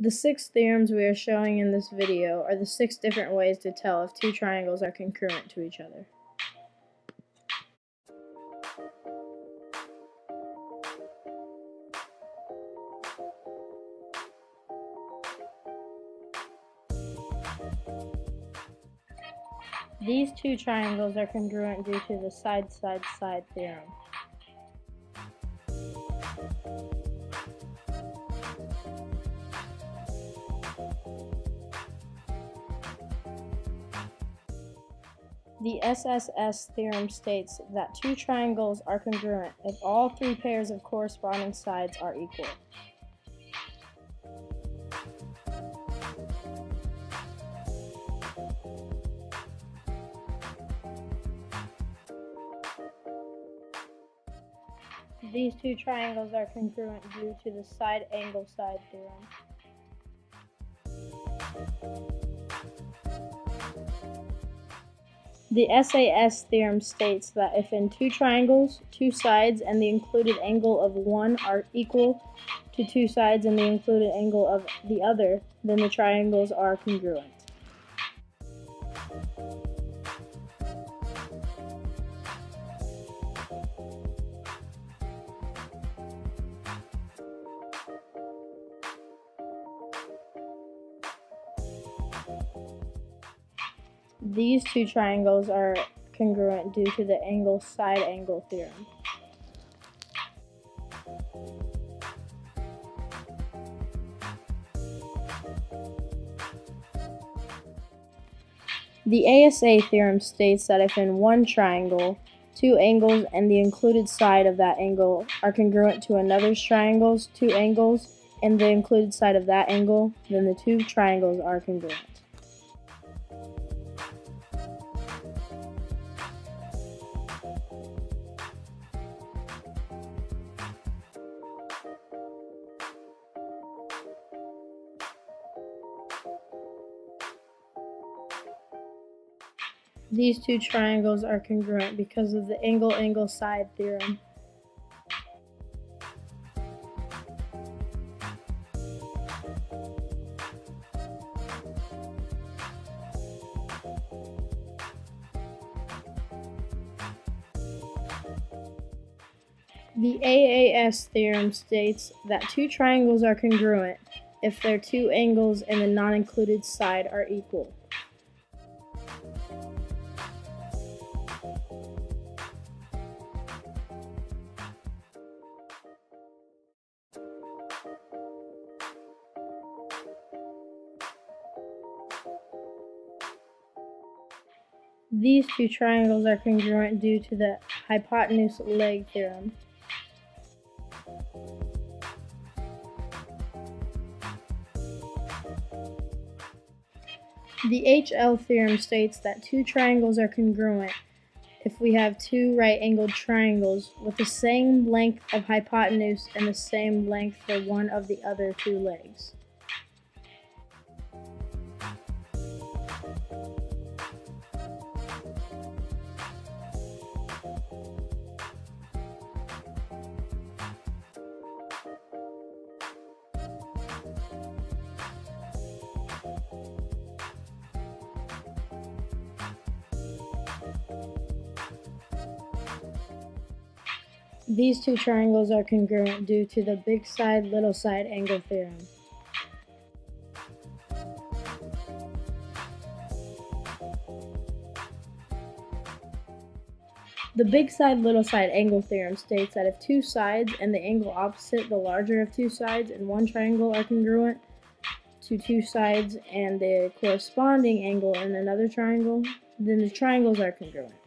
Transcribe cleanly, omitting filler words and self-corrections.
The 6 theorems we are showing in this video are the 6 different ways to tell if two triangles are congruent to each other. These two triangles are congruent due to the side-side-side theorem. The SSS theorem states that two triangles are congruent if all 3 pairs of corresponding sides are equal. These two triangles are congruent due to the side-angle-side theorem. The SAS theorem states that if in two triangles, 2 sides and the included angle of one are equal to 2 sides and the included angle of the other, then the triangles are congruent. These two triangles are congruent due to the angle-side-angle theorem. The ASA theorem states that if in one triangle, 2 angles and the included side of that angle are congruent to another's triangles, 2 angles, and the included side of that angle, then the two triangles are congruent. These two triangles are congruent because of the angle-angle-side theorem. The AAS theorem states that two triangles are congruent if their 2 angles and the non-included side are equal. These two triangles are congruent due to the hypotenuse-leg theorem. The HL theorem states that two triangles are congruent if we have 2 right-angled triangles with the same length of hypotenuse and the same length for one of the other 2 legs. These two triangles are congruent due to the big side, little side angle theorem. The big side, little side angle theorem states that if 2 sides and the angle opposite the larger of 2 sides in one triangle are congruent to 2 sides and the corresponding angle in another triangle, then the triangles are congruent.